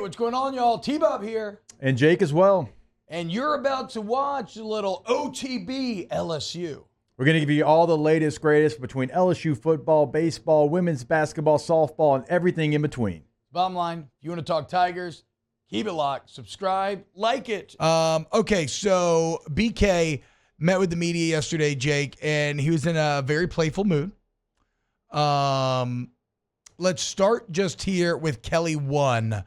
what's going on, y'all? T-Bob here. And Jake as well. And you're about to watch a little OTB LSU. We're going to give you all the latest, greatest between LSU football, baseball, women's basketball, softball, and everything in between. Bottom line, if you want to talk Tigers, keep it locked, subscribe, like it. Okay, so BK met with the media yesterday, Jake, and he was in a very playful mood. Let's start just here with Kelly 1,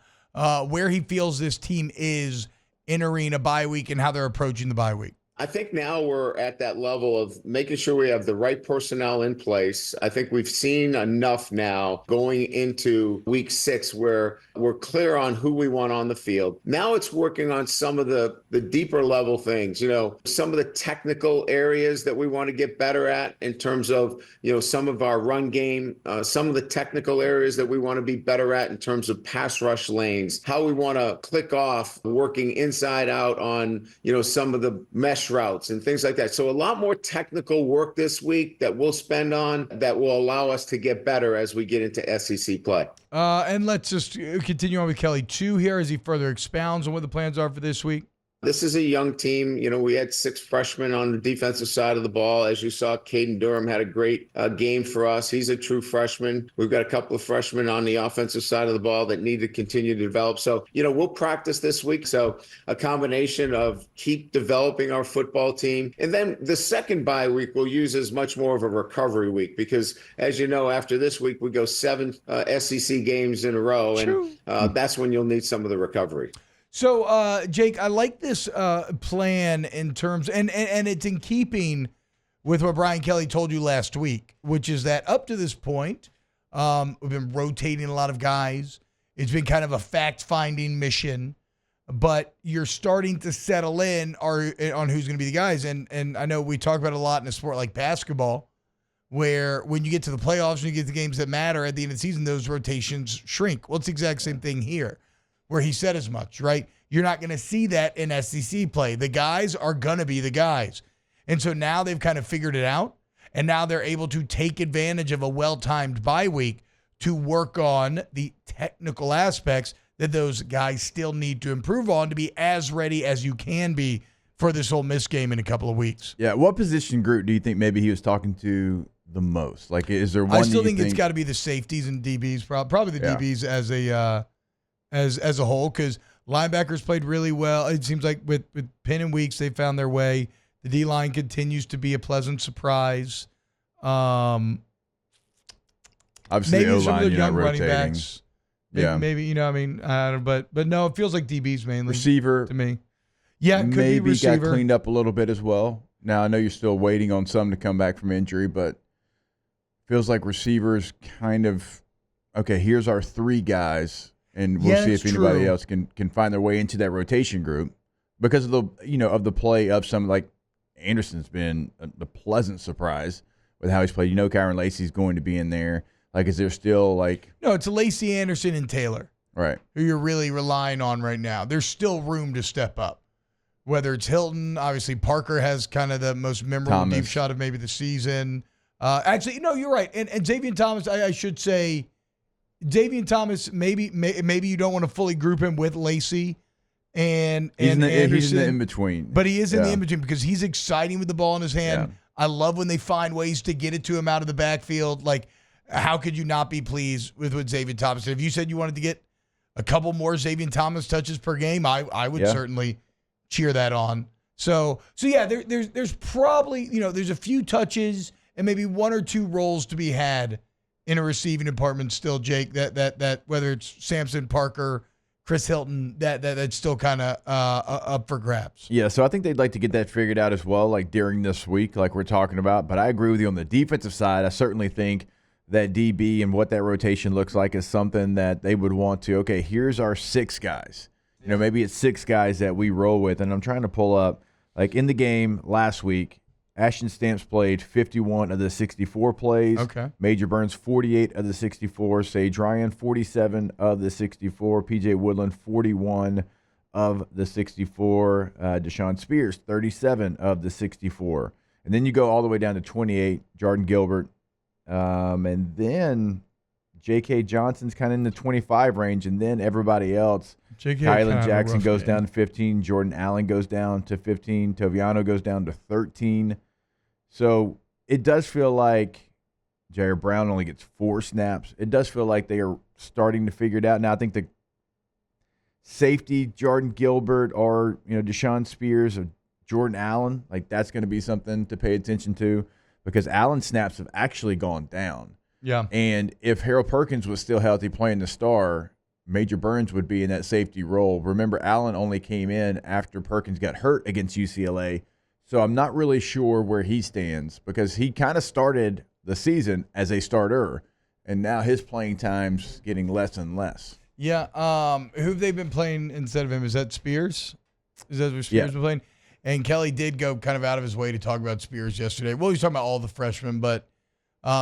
where he feels this team is entering a bye week and how they're approaching the bye week. I think now we're at that level of making sure we have the right personnel in place. I think we've seen enough now going into week 6 where we're clear on who we want on the field. Now it's working on some of the deeper level things, some of the technical areas that we want to get better at in terms of, some of our run game, some of the technical areas that we want to be better at in terms of pass rush lanes, how we want to click off working inside out on, some of the mesh routes and things like that. So a lot more technical work this week that we'll spend on that will allow us to get better as we get into SEC play. And let's just continue on with Kelly 2 here as he further expounds on what the plans are for this week. This is a young team. We had 6 freshmen on the defensive side of the ball. As you saw, Caden Durham had a great game for us. He's a true freshman. We've got a couple of freshmen on the offensive side of the ball that need to continue to develop. So, we'll practice this week. So a combination of keep developing our football team. And then the second bye week we'll use as much more of a recovery week because, as you know, after this week, we go 7 SEC games in a row. And that's when you'll need some of the recovery. So, Jake, I like this plan in terms, and it's in keeping with what Brian Kelly told you last week, which is that up to this point, we've been rotating a lot of guys. It's been kind of a fact-finding mission, but you're starting to settle in on who's going to be the guys. And I know we talk about it a lot in a sport like basketball, where when you get to the playoffs and you get the games that matter at the end of the season, those rotations shrink. Well, it's the exact same thing here, where he said as much, right? You're not going to see that in SEC play. The guys are going to be the guys. And so now they've kind of figured it out, and now they're able to take advantage of a well-timed bye week to work on the technical aspects that those guys still need to improve on to be as ready as you can be for this Ole Miss game in a couple of weeks. Yeah, what position group do you think maybe he was talking to the most? Like, is there one? I still think it's got to be the safeties and DBs, probably the DBs as a whole, because linebackers played really well. It seems like with Penn and Weeks, they found their way. The D-line continues to be a pleasant surprise. Obviously, maybe the some of the O-line, young running rotating. backs. Maybe but no, it feels like DBs mainly. Receiver to me. Yeah, it could maybe be receiver. got cleaned up a little bit as well. Now, I know you're still waiting on some to come back from injury, but feels like receivers kind of, okay, here's our 3 guys. And we'll see if anybody else can find their way into that rotation group because of the play of some, like Anderson's been the pleasant surprise with how he's played. Kyron Lacey's going to be in there. Like, is there still no? It's Lacey, Anderson, and Taylor, right? Who you're really relying on right now. There's still room to step up. Whether it's Hilton, obviously Parker has kind of the most memorable deep shot of maybe the season. Actually, no, you're right. And Xavier Thomas, I should say. Davian Thomas, maybe you don't want to fully group him with Lacey and Anderson. He's in the in-between. But he is in the in-between because he's exciting with the ball in his hand. Yeah. I love when they find ways to get it to him out of the backfield. Like, how could you not be pleased with what Xavier Thomas did? If you said you wanted to get a couple more Xavier Thomas touches per game, I would certainly cheer that on. So yeah, there's probably, there's a few touches and maybe 1 or 2 roles to be had in a receiving department still, Jake, that whether it's Samson, Parker, Chris Hilton, that's still kind of up for grabs. Yeah, so I think they'd like to get that figured out as well, like during this week, like we're talking about. But I agree with you on the defensive side. I certainly think that DB and what that rotation looks like is something that they would want to, okay, here's our 6 guys. Maybe it's 6 guys that we roll with. And I'm trying to pull up, like in the game last week, Ashton Stamps played 51 of the 64 plays. Okay. Major Burns, 48 of the 64. Sage Ryan, 47 of the 64. P.J. Woodland, 41 of the 64. Deshaun Spears, 37 of the 64. And then you go all the way down to 28, Jordan Gilbert. And then J.K. Johnson's kind of in the 25 range, and then everybody else. Kylan Jackson goes down to 15. Jordan Allen goes down to 15. Toviano goes down to 13. So it does feel like Jair Brown only gets 4 snaps. It does feel like they are starting to figure it out. Now, I think the safety, Jordan Gilbert or, Deshaun Spears or Jordan Allen, like that's going to be something to pay attention to because Allen's snaps have actually gone down. Yeah. And if Harold Perkins was still healthy playing the star, Major Burns would be in that safety role. Remember, Allen only came in after Perkins got hurt against UCLA. So I'm not really sure where he stands because he kind of started the season as a starter, and now his playing time's getting less and less. Yeah. Who've they been playing instead of him? Is that Spears? Is that what Spears been playing? And Kelly did go kind of out of his way to talk about Spears yesterday. Well, he's talking about all the freshmen, but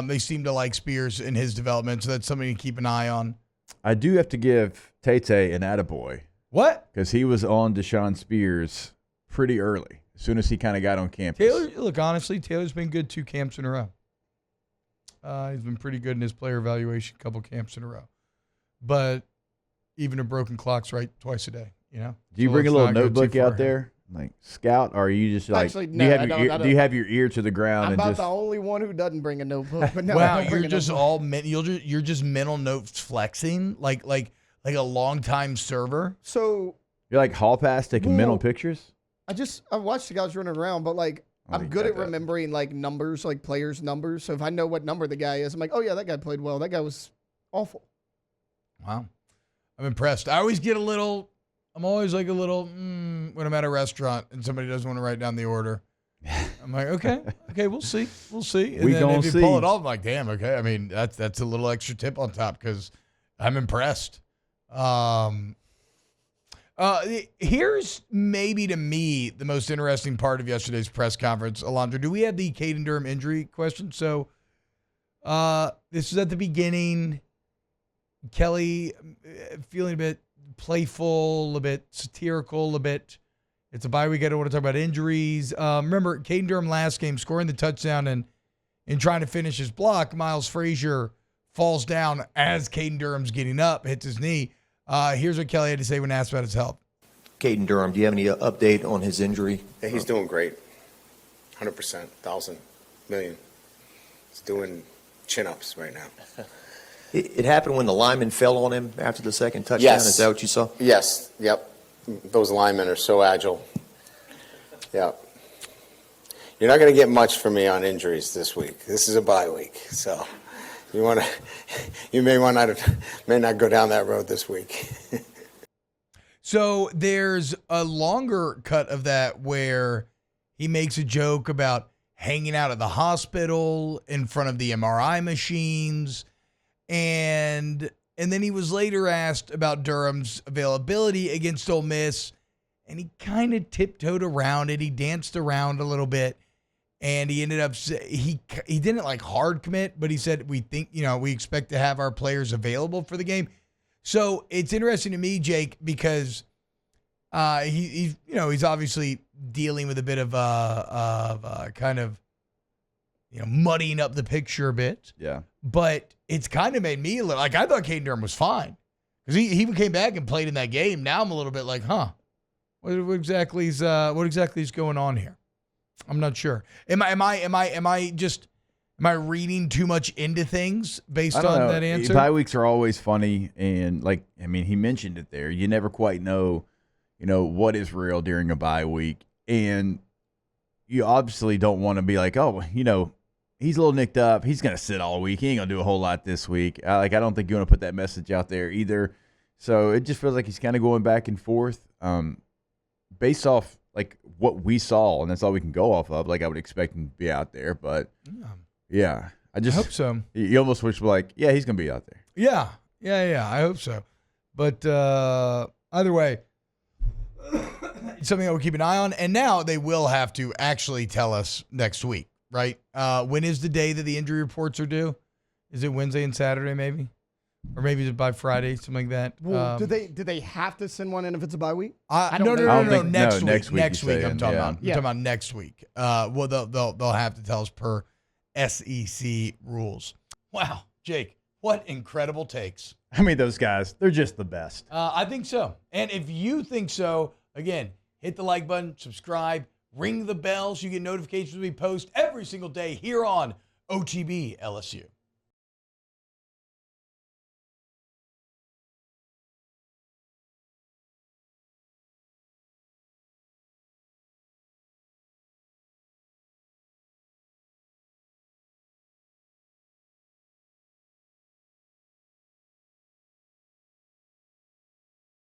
they seem to like Spears in his development, so that's something to keep an eye on. I do have to give Tate an attaboy. What? Because he was on Deshaun Spears pretty early, as soon as he kind of got on campus. Honestly, Taylor's been good 2 camps in a row. He's been pretty good in his player evaluation, couple camps in a row. But even a broken clock's right twice a day, Do you bring a little notebook out there, like Scout, or are you just like, actually, no, do you have your ear to the ground? I'm and about just the only one who doesn't bring a notebook. But no, wow, you're just you're just mental notes flexing like a longtime server. So you're like hall pass taking mental pictures? I watched the guys running around, but I'm good at remembering numbers, like players' numbers. So if I know what number the guy is, I'm like, oh yeah, that guy played well. That guy was awful. Wow. I'm impressed. I'm always like a little, when I'm at a restaurant and somebody doesn't want to write down the order. I'm like, okay, we'll see. And then if you pull it off, I'm like, damn, okay. I mean, that's a little extra tip on top because I'm impressed. Here's maybe to me the most interesting part of yesterday's press conference. Alondra, do we have the Caden Durham injury question? So this is at the beginning. Kelly feeling a bit playful, a bit satirical, a bit. It's a bye week. I don't want to talk about injuries. Remember, Caden Durham last game scoring the touchdown and in trying to finish his block, Miles Frazier falls down as Caden Durham's getting up, hits his knee. Here's what Kelly had to say when asked about his health. Caden Durham, do you have any update on his injury? Yeah, he's doing great. 100%, 1,000, million. He's doing chin-ups right now. It happened when the lineman fell on him after the second touchdown? Yes. Is that what you saw? Yes, yep. Those linemen are so agile. Yep. You're not going to get much from me on injuries this week. This is a bye week, so you may not go down that road this week. So there's a longer cut of that where he makes a joke about hanging out at the hospital in front of the MRI machines. And then he was later asked about Durham's availability against Ole Miss, and he kind of tiptoed around it. He danced around a little bit, and he ended up he didn't hard commit, but he said we think we expect to have our players available for the game. So it's interesting to me, Jake, because he's obviously dealing with a bit of kind of muddying up the picture a bit. Yeah. But it's kind of made me look like I thought Caden Durham was fine because he came back and played in that game. Now I'm a little bit like, what exactly is going on here? I'm not sure. Am I reading too much into things based on that answer? Bye weeks are always funny, and he mentioned it there. You never quite know, what is real during a bye week, and you obviously don't want to be like, he's a little nicked up. He's going to sit all week. He ain't going to do a whole lot this week. I don't think you want to put that message out there either. So it just feels like he's kind of going back and forth based off what we saw, and that's all we can go off of. I would expect him to be out there, but yeah, I hope so. You almost wish he's going to be out there. Yeah, I hope so. But either way, it's something I will keep an eye on. And now they will have to actually tell us next week. Right? When is the day that the injury reports are due? Is it Wednesday and Saturday, maybe? Or maybe it's by Friday, something like that. Well, do they have to send one in if it's a bye week? No. Next week. Next week. I'm talking about. I'm Yeah. talking about next week. Well, they'll have to tell us per SEC rules. Wow, Jake, what incredible takes! I mean, those guys, they're just the best. I think so. And if you think so, again, hit the like button, subscribe, ring the bell so you get notifications when we post every single day here on OTB LSU.